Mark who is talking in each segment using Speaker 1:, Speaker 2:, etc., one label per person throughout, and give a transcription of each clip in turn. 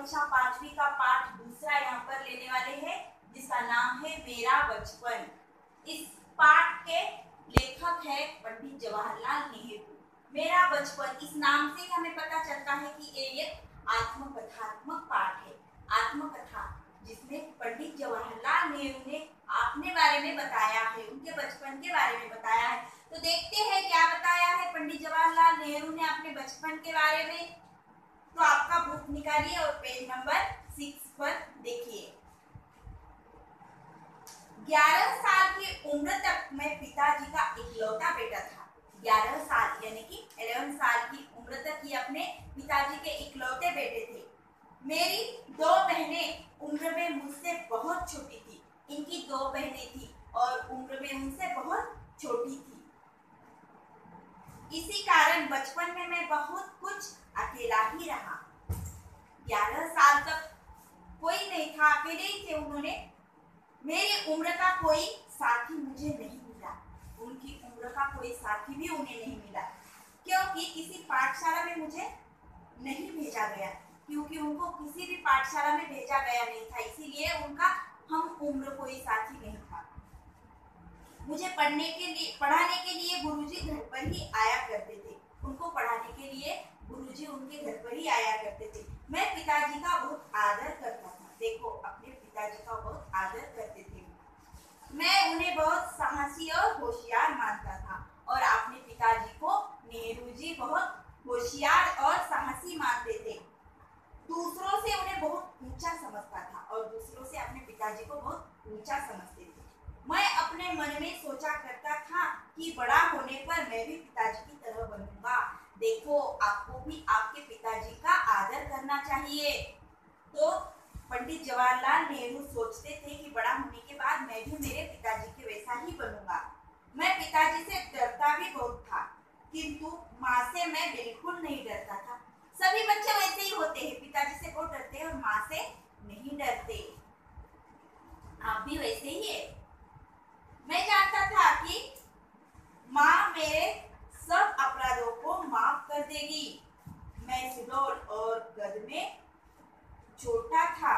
Speaker 1: कक्षा 5वीं का पाठ दूसरा यहाँ पर लेने वाले हैं, जिसका नाम है मेरा बचपन। इस पाठ के लेखक है पंडित जवाहरलाल नेहरू। मेरा बचपन इस नाम से हमें पता चलता है कि ये एक आत्मकथात्मक पाठ है। आत्मकथा जिसमें पंडित जवाहरलाल नेहरू ने अपने बारे में बताया है, उनके बचपन के बारे में बताया है। तो देखते हैं क्या बताया है पंडित जवाहरलाल नेहरू ने अपने बचपन के बारे में। तो आपका बुक निकालिए और पेज नंबर 6 पर देखिए। 11 साल की उम्र तक मैं पिताजी का इकलौता बेटा था। 11 साल यानी कि 11 साल की उम्र तक ये अपने पिताजी के इकलौते बेटे थे। मेरी 2 बहनें उम्र में मुझसे बहुत छोटी थी। इनकी 2 बहनें थी और उम्र में उनसे बहुत छोटी थी। इसी कारण बचपन में मैं बहुत कुछ अकेला ही रहा। 11 साल तक कोई नहीं था, अकेले ही थे उन्होंने। मेरी उम्र का कोई साथी मुझे नहीं मिला। उनकी उम्र का कोई साथी भी उन्हें नहीं मिला, क्योंकि किसी पाठशाला में मुझे नहीं भेजा गया, क्योंकि उनको किसी भी पाठशाला में भेजा गया नहीं था, इसीलिए उनका हम उम्र कोई साथी नहीं था। मुझे पढ़ाने के लिए गुरुजी घर पर ही आया करते थे। उनको पढ़ाने के लिए गुरुजी उनके घर पर ही आया करते थे। मैं पिताजी का बहुत आदर करता था। देखो, अपने पिताजी का बहुत आदर करते थे। मैं उन्हें बहुत साहसी और होशियार मानता था, और अपने पिताजी को नेहरू जी बहुत होशियार और साहसी मानते थे। दूसरों से उन्हें बहुत ऊंचा समझता था और दूसरों से अपने पिताजी को बहुत ऊंचा समझते थे। मैं अपने मन में सोचा करता था कि बड़ा होने पर मैं भी पिताजी की तरह बनूंगा। देखो, आपको भी आपके पिताजी का आदर करना चाहिए। तो पंडित जवाहरलाल नेहरू सोचते थे कि बड़ा होने के बाद मैं भी मेरे पिताजी के वैसा ही बनूंगा। मैं पिताजी से डरता भी बहुत था, किंतु माँ से मैं बिल्कुल नहीं डरता था। सभी बच्चे वैसे ही होते हैं, पिताजी से बहुत डरते हैं और माँ से नहीं डरते। आप भी वैसे ही है। मैं जानता था कि माँ मेरे सब अपराधों को माफ कर देगी। मैं सुडौल और कद में छोटा था।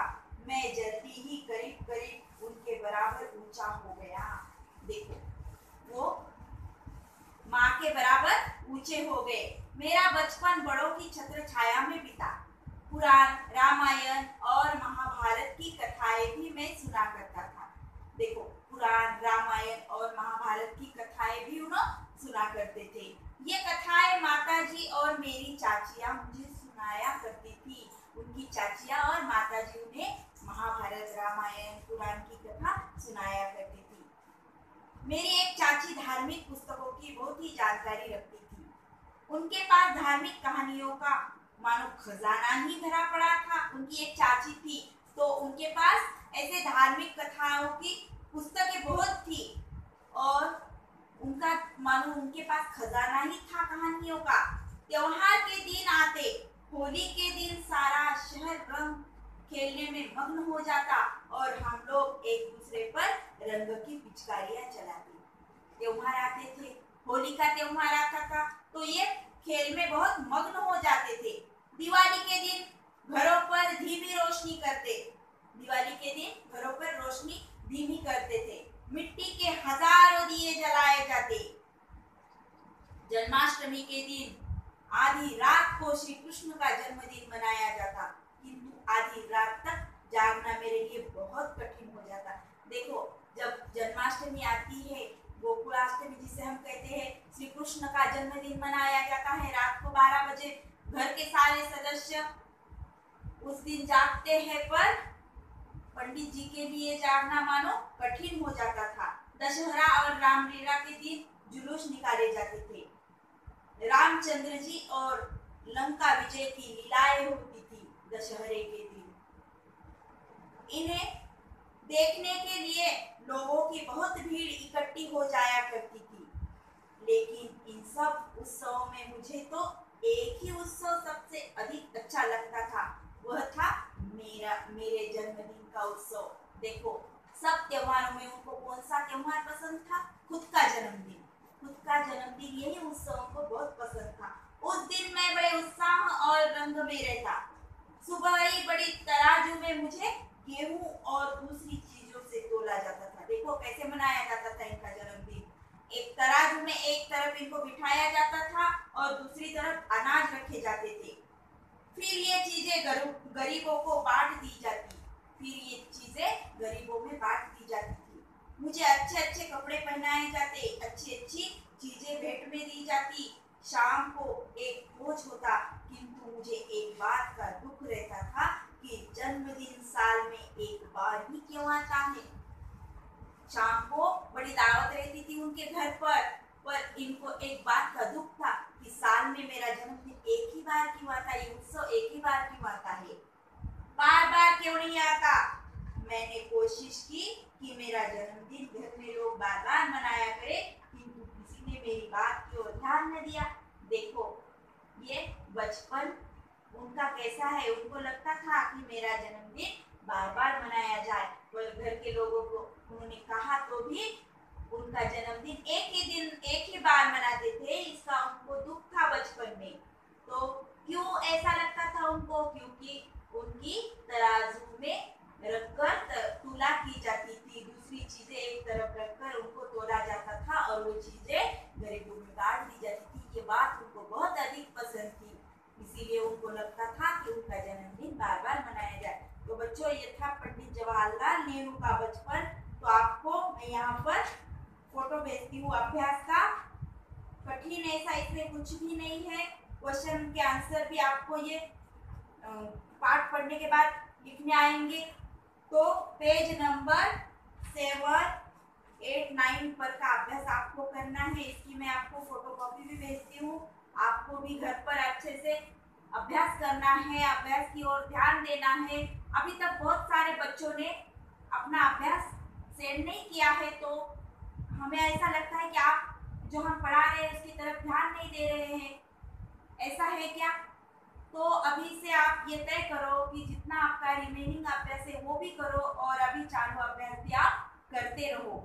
Speaker 1: मैं जल्दी ही करीब करीब उनके बराबर ऊंचा हो गया। देखो, वो माँ के बराबर ऊंचे हो गए। मेरा बचपन बड़ों की छत्र छाया में बीता। पुराण, रामायण और महाभारत की कथाएं भी मैं सुना करता था। देखो, पुराण, रामायण और महाभारत की कथाएं भी उन्हें सुना करते थे। ये कथाएं माताजी और मेरी चाचियाँ मुझे सुनाया करती थी। उनकी चाचियाँ और माताजी उन्हें महाभारत, रामायण, पुराण की कथा सुनाया करती थी। मेरी एक चाची धार्मिक पुस्तकों की बहुत ही जानकारी रखती थी। उनके पास धार्मिक कहानियों का मानो खजाना ही भरा पड़ा था। उनकी एक चाची थी, तो उनके पास ऐसे धार्मिक कथाओं की पुस्तकें बहुत थी, और उनका मानो उनके पास खजाना ही था कहानियों का। त्योहार के दिन आते, होली के दिन सारा शहर रंग खेलने में मग्न हो जाता और हम लोग एक दूसरे पर रंग की पिचकारियां चलाते। त्योहार आते थे, होली का त्योहार आता था, तो ये खेल में बहुत मग्न हो जाते थे। दिवाली के दिन घरों पर धीमी रोशनी करते। दिवाली के दिन घरों पर रोशनी धीमी करते थे। मिट्टी के हजारों दिए जलाए जाते। जन्माष्टमी के दिन आधी रात को श्री कृष्ण का जन्मदिन मनाया जाता, किंतु आधी रात तक जागना मेरे लिए बहुत कठिन हो जाता। देखो, जब जन्माष्टमी आती है, गोकुलाष्टमी जिसे हम कहते हैं, श्री कृष्ण का जन्मदिन मनाया जाता है। रात को 12 बजे घर के सारे सदस्य उस दिन जागते हैं, पर पंडित जी के लिए जागना मानो कठिन हो जाता था। दशहरा और रामलीला के दिन जुलूस निकाले जाते थे। रामचंद्र जी और लंका विजय की लीलाएं होती थी दशहरे के दिन। इन्हें देखने के लिए लोगों की बहुत भीड़ इकट्ठी हो जाया करती थी। लेकिन इन सब उत्सवों में मुझे तो एक ही उत्सव सबसे अधिक अच्छा लगता था, वह था मेरे जन्मदिन का उत्सव। देखो, सब त्योहारों में उनको कौन सा त्योहार पसंद था? खुद का जन्मदिन। खुद का जन्मदिन, यही उत्सव उनको बहुत पसंद था। उस दिन मैं बड़े उत्साह और रंग में रहता। सुबह ही बड़ी तराजू में मुझे गेहूं और दूसरी चीजों से तोला जाता था। देखो कैसे मनाया जाता था इनका जन्मदिन। एक तराजू में एक तरफ इनको बिठाया जाता था और दूसरी तरफ अनाज रखे जाते थे। फिर ये चीजें गरीबों को बांट दी जाती। मुझे अच्छे अच्छे कपड़े पहनाए जाते, अच्छी अच्छी चीजें भेंट में दी जाती। शाम को एक भोज होता, किंतु मुझे एक बात का दुख रहता था कि जन्मदिन साल में एक बार ही क्यों आता है। शाम को बड़ी दावत रहती थी उनके घर पर इनको एक बात का दुख था कि साल में मेरा जन्मदिन एक ही बार क्यों आता है, उत्सव एक ही बार क्यों आता है, बार बार क्यों नहीं आता। मैंने कोशिश की कि मेरा जन्मदिन घर में लोग बार बार मनाया करे, किंतु किसी ने मेरी बात की ओर ध्यान न दिया। देखो ये बचपन उनका कैसा है। उनको लगता था कि मेरा जन्मदिन बार बार मनाया जाए, पर घर के लोगों को उन्होंने कहा तो भी उनका जन्मदिन एक ही बार मनाते थे। इसका उनको दुख था बचपन में। तो क्यों ऐसा लगता था उनको? क्योंकि उनकी तराजू में रखकर तुला की जाती थी, दूसरी चीजें एक तरफ रखकर उनको तोला जाता था और वो चीजें गरीबों में बांट दी जाती थी। ये बात उनको बहुत अधिक पसंद थी, इसीलिए उनको लगता था कि उनका जन्मदिन बार बार मनाया जाए। तो बच्चों ये था पंडित जवाहरलाल नेहरू का बचपन। तो आपको मैं यहाँ पर फोटो भेजती हूँ अभ्यास का। कठिन ऐसा इसमें कुछ भी नहीं है। क्वेश्चन के आंसर भी आपको ये पाठ पढ़ने के बाद लिखने आएंगे। तो पेज नंबर 7, 8, 9 पर का अभ्यास आपको करना है। इसकी मैं आपको फोटोकॉपी भी भेजती हूँ। आपको भी घर पर अच्छे से अभ्यास करना है, अभ्यास की ओर ध्यान देना है। अभी तक बहुत सारे बच्चों ने अपना अभ्यास सेंड नहीं किया है, तो हमें ऐसा लगता है कि आप जो हम पढ़ा रहे हैं उसकी तरफ ध्यान नहीं दे रहे हैं। ऐसा है क्या? तो अभी से आप ये तय करो कि जितना आपका रिमेनिंग अभ्यास है वो भी करो और अभी चालू अभ्यास भी आप करते रहो।